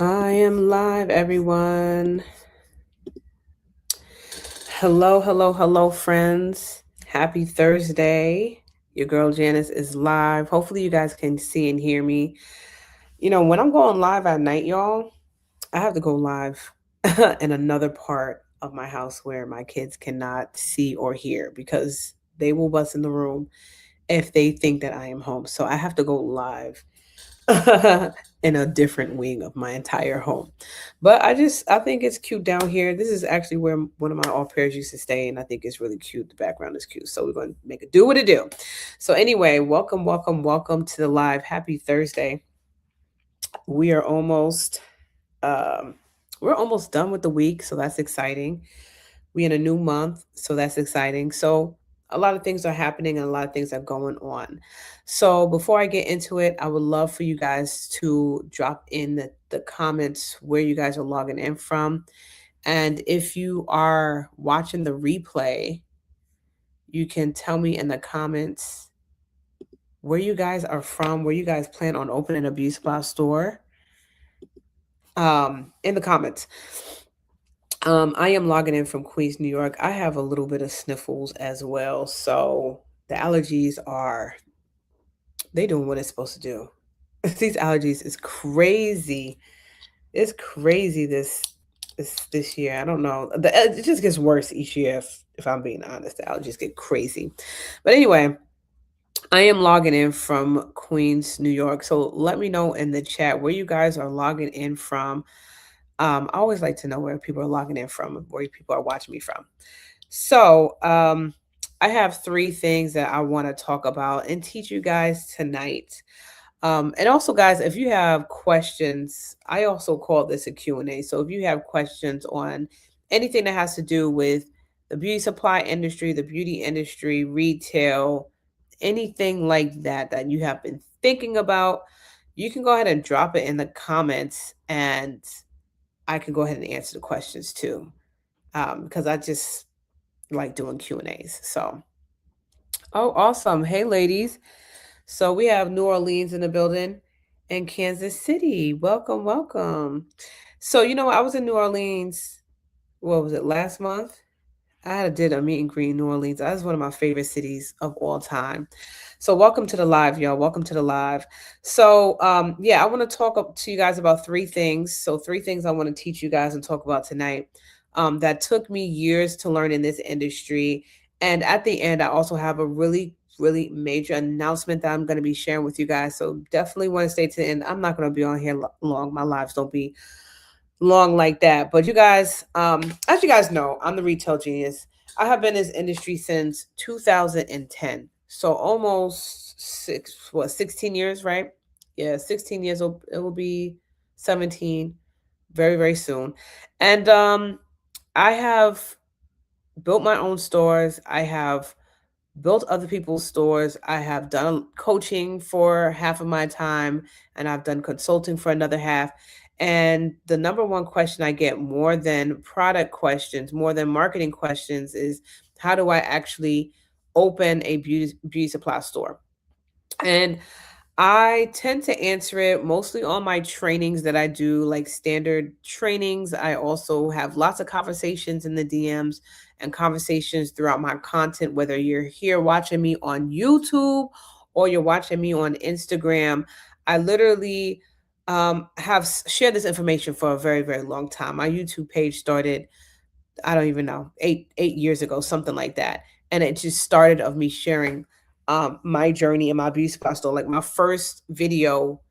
I am live, everyone. Hello, hello, hello, friends. Happy Thursday. Your girl Janice is live. Hopefully, you guys can see and hear me. When I'm going live at night, y'all, I have to go live in another part of my house where my kids cannot see or hear because they will bust in the room if they think that I am home. So I have to go live in a different wing of my entire home. But I think it's cute down here. This is actually where one of my au pairs used to stay, and I think it's really cute. The background is cute. So we're going to make it do what it do. So anyway, welcome, welcome, welcome to the live. Happy Thursday. We are almost um we're almost done with the week, so that's exciting. We in a new month, so that's exciting. So a lot of things are happening and a lot of things are going on. So before I get into it, I would love for you guys to drop in the comments where you guys are logging in from. And if you are watching the replay, you can tell me in the comments where you guys are from, where you guys plan on opening a beauty supply store. In the comments. I am logging in from Queens, New York. I have a little bit of sniffles as well. So the allergies are they doing what it's supposed to do. These allergies is crazy. It's crazy this year. I don't know. It just gets worse each year if I'm being honest. The allergies get crazy. But anyway, I am logging in from Queens, New York. So let me know in the chat where you guys are logging in from. I always like to know where people are logging in from, where people are watching me from. So, I have three things that I want to talk about and teach you guys tonight. And also, guys, if you have questions, I also call this a Q&A. So if you have questions on anything that has to do with the beauty supply industry, the beauty industry, retail, anything like that you have been thinking about, you can go ahead and drop it in the comments and I can go ahead and answer the questions too. Because I just like doing Q&As. So, oh, awesome. Hey, ladies. So we have New Orleans in the building and Kansas City. Welcome, welcome. So, I was in New Orleans, what was it, last month? Did a meet and greet in New Orleans. That's one of my favorite cities of all time. So welcome to the live, y'all. Welcome to the live. So yeah, I want to talk up to you guys about three things. So three things I want to teach you guys and talk about tonight. That took me years to learn in this industry. And at the end, I also have a really, really major announcement that I'm going to be sharing with you guys. So definitely want to stay to the end. I'm not going to be on here long. My lives don't be long like that. But you guys, as you guys know, I'm the retail genius. I have been in this industry since 2010. So almost 16 years, right? Yeah, 16 years. It will be 17 very, very soon. And I have built my own stores. I have built other people's stores. I have done coaching for half of my time and I've done consulting for another half. And the number one question I get more than product questions, more than marketing questions is how do I actually open a beauty supply store? And I tend to answer it mostly on my trainings that I do, like standard trainings. I also have lots of conversations in the DMs and conversations throughout my content, whether you're here watching me on YouTube or you're watching me on Instagram. I literally have shared this information for a very, very long time. My YouTube page started, I don't even know, 8 years ago, something like that. And it just started of me sharing my journey in my beauty supply store. Like my first video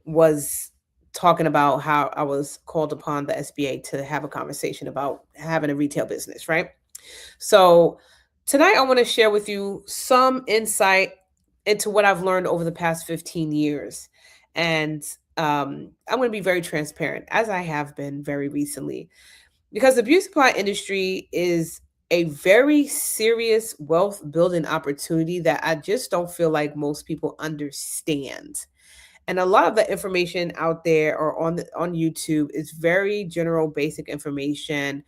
was talking about how I was called upon the SBA to have a conversation about having a retail business, right? So tonight I want to share with you some insight into what I've learned over the past 15 years. And I'm going to be very transparent, as I have been very recently, because the beauty supply industry is a very serious wealth building opportunity that I just don't feel like most people understand. And a lot of the information out there or on YouTube is very general basic information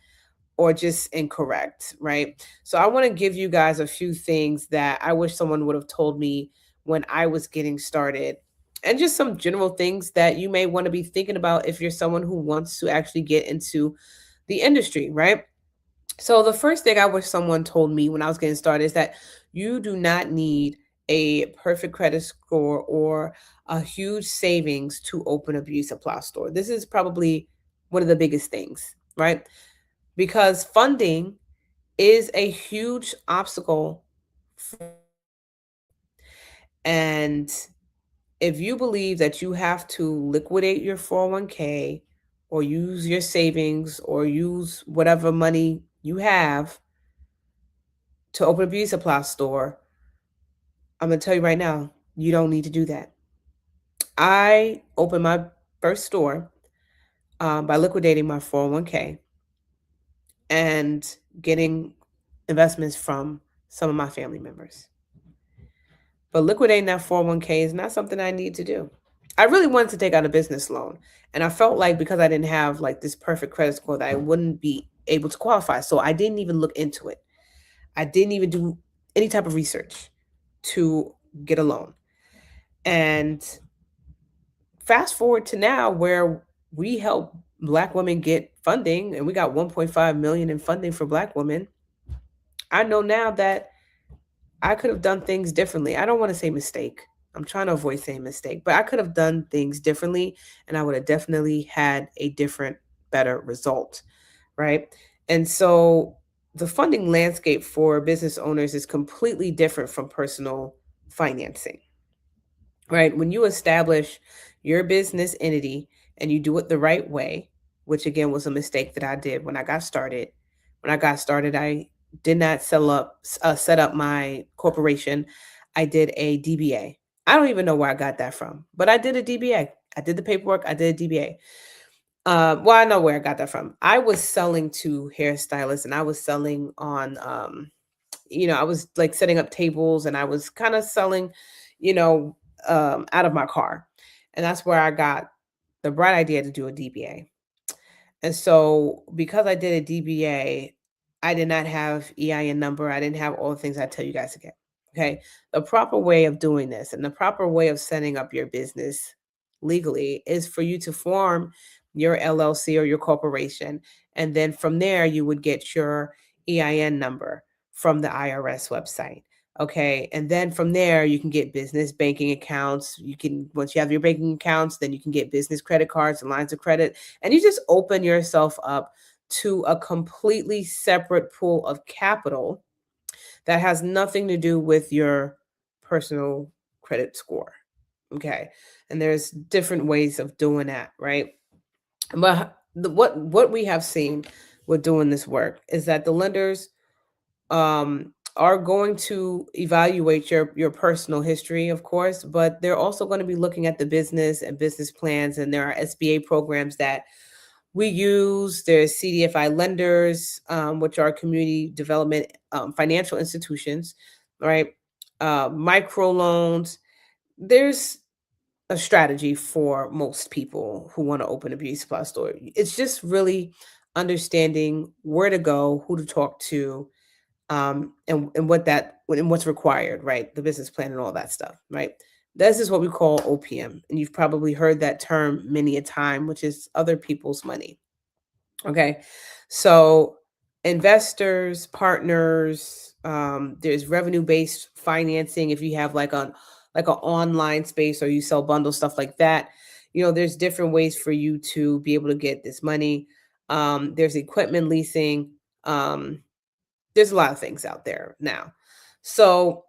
or just incorrect, right? So I want to give you guys a few things that I wish someone would have told me when I was getting started and just some general things that you may want to be thinking about if you're someone who wants to actually get into the industry, right? So the first thing I wish someone told me when I was getting started is that you do not need a perfect credit score or a huge savings to open a beauty supply store. This is probably one of the biggest things, right? Because funding is a huge obstacle. And if you believe that you have to liquidate your 401k or use your savings or use whatever money you have to open a beauty supply store, I'm going to tell you right now, you don't need to do that. I opened my first store by liquidating my 401k and getting investments from some of my family members. But liquidating that 401k is not something I need to do. I really wanted to take out a business loan. And I felt like because I didn't have like this perfect credit score that I wouldn't be able to qualify. So I didn't even look into it. I didn't even do any type of research to get a loan. And fast forward to now where we help Black women get funding and we got 1.5 million in funding for Black women. I know now that I could have done things differently. I don't want to say mistake. I'm trying to avoid saying mistake, but I could have done things differently and I would have definitely had a different, better result, right? And so the funding landscape for business owners is completely different from personal financing, right? When you establish your business entity and you do it the right way, which again was a mistake that I did when I got started. When I got started, I did not set up my corporation. I did a DBA. I don't even know where I got that from, but I did a DBA. I did the paperwork. I did a DBA. Well, I know where I got that from. I was selling to hairstylists, and I was selling on I was like setting up tables and I was kind of selling, you know, out of my car. And that's where I got the bright idea to do a DBA. And so because I did a DBA, I did not have EIN number. I didn't have all the things I tell you guys to get. Okay. The proper way of doing this and the proper way of setting up your business legally is for you to form your LLC or your corporation. And then from there, you would get your EIN number from the IRS website. Okay. And then from there, you can get business banking accounts. You can, once you have your banking accounts, then you can get business credit cards and lines of credit. And you just open yourself up to a completely separate pool of capital that has nothing to do with your personal credit score. Okay. And there's different ways of doing that, right? But what we have seen with doing this work is that the lenders are going to evaluate your personal history, of course, but they're also going to be looking at the business and business plans. And there are SBA programs that we use. There's CDFI lenders, which are community development financial institutions, right? Micro loans. There's a strategy for most people who want to open a beauty supply store. It's just really understanding where to go, who to talk to, and what's required, right? The business plan and all that stuff, right? This is what we call OPM, and you've probably heard that term many a time, which is other people's money. Okay, so investors, partners, there's revenue based financing. If you have like an online space or you sell bundles, stuff like that, there's different ways for you to be able to get this money. There's equipment leasing. There's a lot of things out there now. So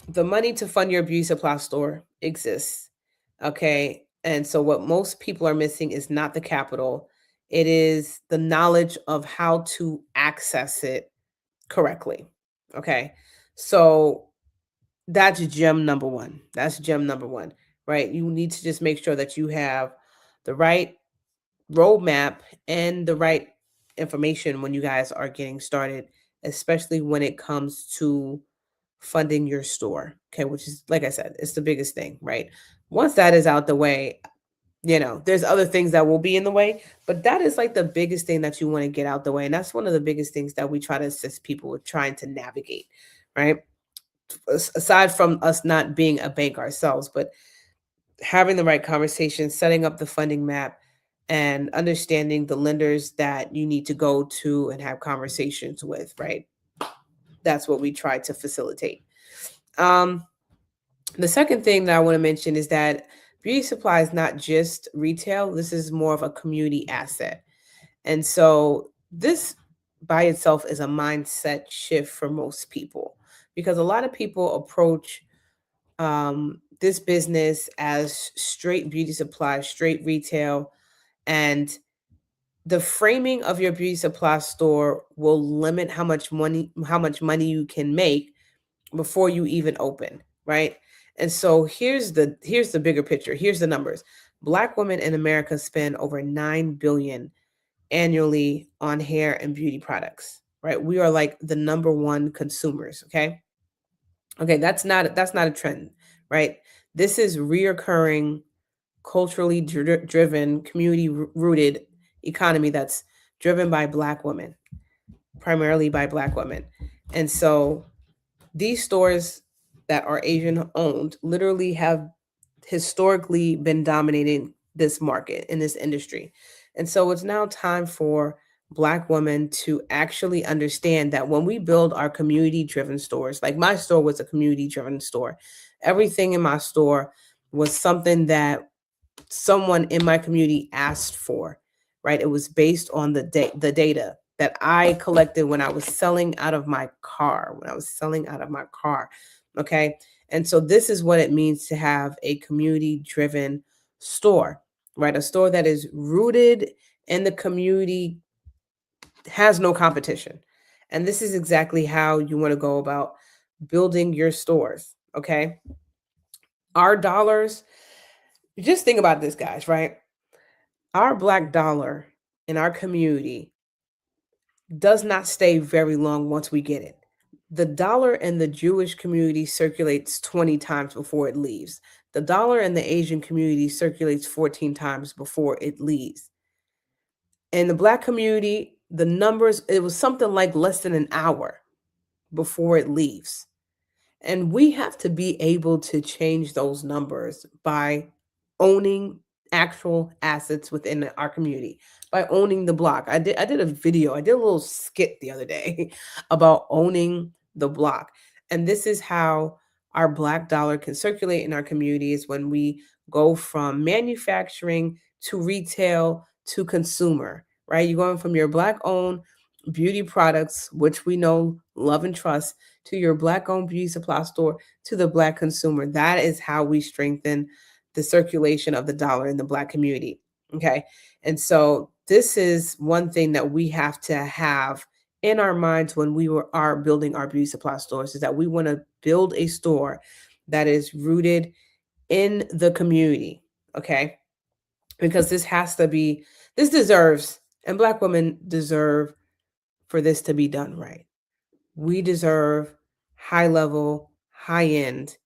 the money to fund your beauty supply store exists. Okay. And so what most people are missing is not the capital, it is the knowledge of how to access it correctly. Okay. So that's gem number one. That's gem number one, right? You need to just make sure that you have the right roadmap and the right information when you guys are getting started, especially when it comes to funding your store. Okay, which is, like I said, it's the biggest thing, right? Once that is out the way, there's other things that will be in the way, but that is like the biggest thing that you want to get out the way. And that's one of the biggest things that we try to assist people with trying to navigate, right? Aside from us not being a bank ourselves, but having the right conversation, setting up the funding map, and understanding the lenders that you need to go to and have conversations with, right? That's what we try to facilitate. Um, the second thing that I want to mention is that beauty supply is not just retail, this is more of a community asset. And so this by itself is a mindset shift for most people because a lot of people approach this business as straight beauty supply, straight retail, and the framing of your beauty supply store will limit how much money you can make before you even open, right? And so here's the bigger picture. Here's the numbers. Black women in America spend over 9 billion annually on hair and beauty products, right? We are like the number one consumers, okay? Okay, that's not a trend, right? This is reoccurring, culturally driven, community rooted economy that's driven by Black women, primarily by Black women. And so these stores that are Asian owned literally have historically been dominating this market in this industry. And so it's now time for Black women to actually understand that when we build our community driven stores, like my store was a community driven store, everything in my store was something that someone in my community asked for, right? It was based on the data that I collected when I was selling out of my car, okay? And so this is what it means to have a community driven store, right? A store that is rooted in the community, has no competition. And this is exactly how you want to go about building your stores, okay? Our dollars, just think about this, guys, right? Our black dollar in our community does not stay very long once we get it. The dollar in the Jewish community circulates 20 times before it leaves. The dollar in the Asian community circulates 14 times before it leaves. In the black community, the numbers, it was something like less than an hour before it leaves. And we have to be able to change those numbers by owning actual assets within our community, by owning the block. I did a video, I did a little skit the other day about owning the block. And this is how our black dollar can circulate in our communities when we go from manufacturing to retail to consumer, right? You're going from your black owned beauty products, which we know, love, and trust, to your black owned beauty supply store, to the black consumer. That is how we strengthen the circulation of the dollar in the black community. Okay. And so this is one thing that we have to have in our minds when are building our beauty supply stores, is that we want to build a store that is rooted in the community. Okay. Because this deserves, and black women deserve for this to be done right. We deserve high level, high end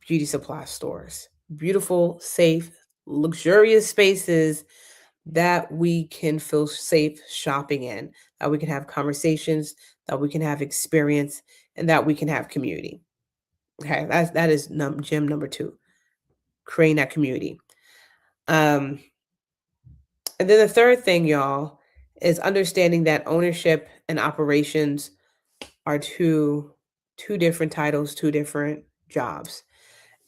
beauty supply stores, beautiful, safe, luxurious spaces that we can feel safe shopping in, that we can have conversations, that we can have experience, and that we can have community. Okay, that is gem number two, creating that community. Um, and then the third thing, y'all, is understanding that ownership and operations are two different titles, two different jobs.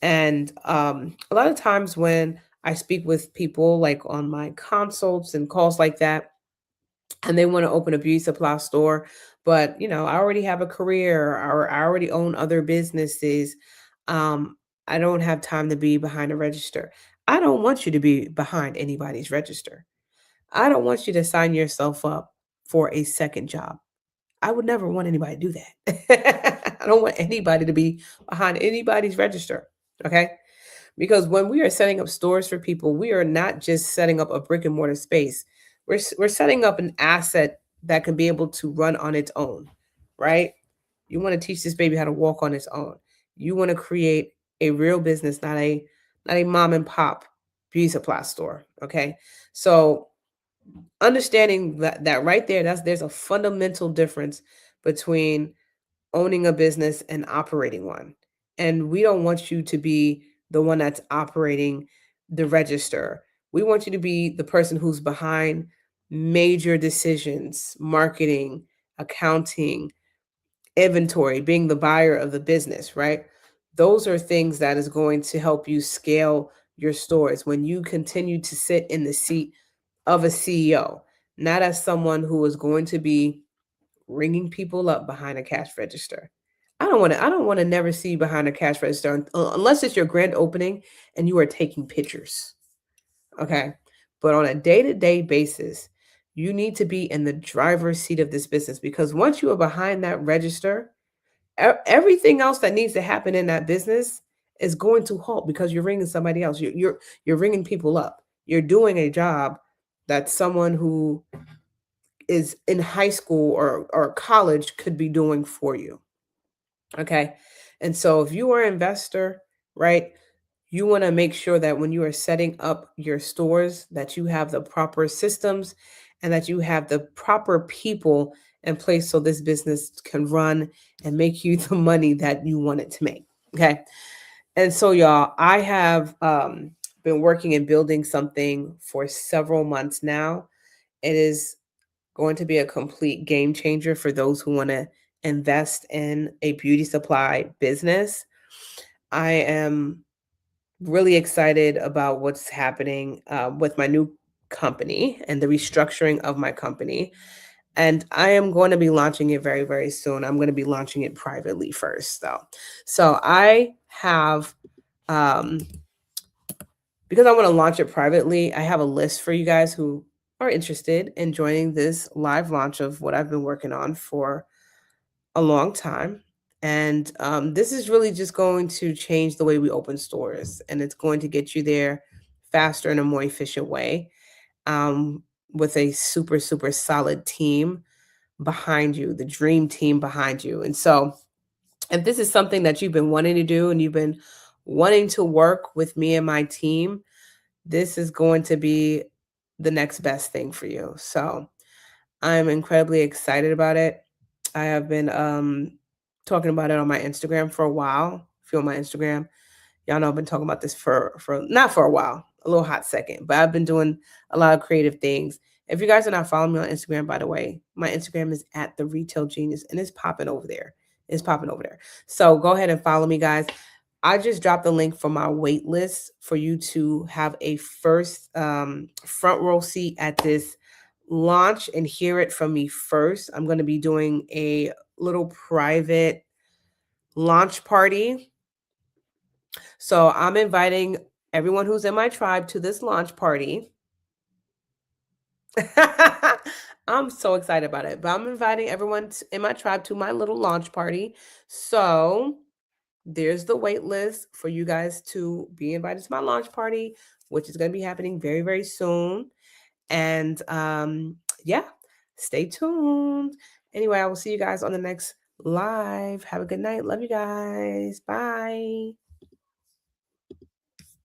And a lot of times when I speak with people like on my consults and calls like that, and they want to open a beauty supply store, but I already have a career, or I already own other businesses. Um, I don't have time to be behind a register. I don't want you to be behind anybody's register. I don't want you to sign yourself up for a second job. I would never want anybody to do that. I don't want anybody to be behind anybody's register. Okay. Because when we are setting up stores for people, we are not just setting up a brick and mortar space. We're setting up an asset that can be able to run on its own, right? You want to teach this baby how to walk on its own. You want to create a real business, not a mom and pop beauty supply store. Okay. So understanding that right there, there's a fundamental difference between owning a business and operating one. And we don't want you to be the one that's operating the register. We want you to be the person who's behind major decisions, marketing, accounting, inventory, being the buyer of the business, right? Those are things that is going to help you scale your stores when you continue to sit in the seat of a CEO, not as someone who is going to be ringing people up behind a cash register. I don't want to never see you behind a cash register unless it's your grand opening and you are taking pictures. Okay? But on a day-to-day basis, you need to be in the driver's seat of this business because once you are behind that register, everything else that needs to happen in that business is going to halt because you're ringing somebody else. You're ringing people up. You're doing a job that someone who is in high school or college could be doing for you. Okay. And so if you are an investor, right, you want to make sure that when you are setting up your stores that you have the proper systems and that you have the proper people in place so this business can run and make you the money that you want it to make. Okay. And so y'all, I have been working and building something for several months now. It is going to be a complete game changer for those who want to invest in a beauty supply business. I am really excited about what's happening with my new company and the restructuring of my company. And I am going to be launching it very, very soon. I'm going to be launching it privately first, though. So I have, um, because I want to launch it privately, I have a list for you guys who are interested in joining this live launch of what I've been working on for a long time. And this is really just going to change the way we open stores, and it's going to get you there faster in a more efficient way with a super, super solid team behind you, the dream team behind you. And so, if this is something that you've been wanting to do and you've been wanting to work with me and my team, this is going to be the next best thing for you. So, I'm incredibly excited about it. I have been talking about it on my Instagram for a while. If you're on my Instagram, y'all know I've been talking about this for not for a while, a little hot second, but I've been doing a lot of creative things. If you guys are not following me on Instagram, by the way, my Instagram is at the Retail Genius, and it's popping over there. It's popping over there. So go ahead and follow me, guys. I just dropped the link for my wait list for you to have a first front row seat at this launch and hear it from me first. I'm going to be doing a little private launch party. So I'm inviting everyone who's in my tribe to this launch party. I'm so excited about it. But I'm inviting everyone in my tribe to my little launch party. So there's the wait list for you guys to be invited to my launch party, which is going to be happening very, very soon. And yeah, stay tuned. Anyway, I will see you guys on the next live. Have a good night. Love you guys. Bye.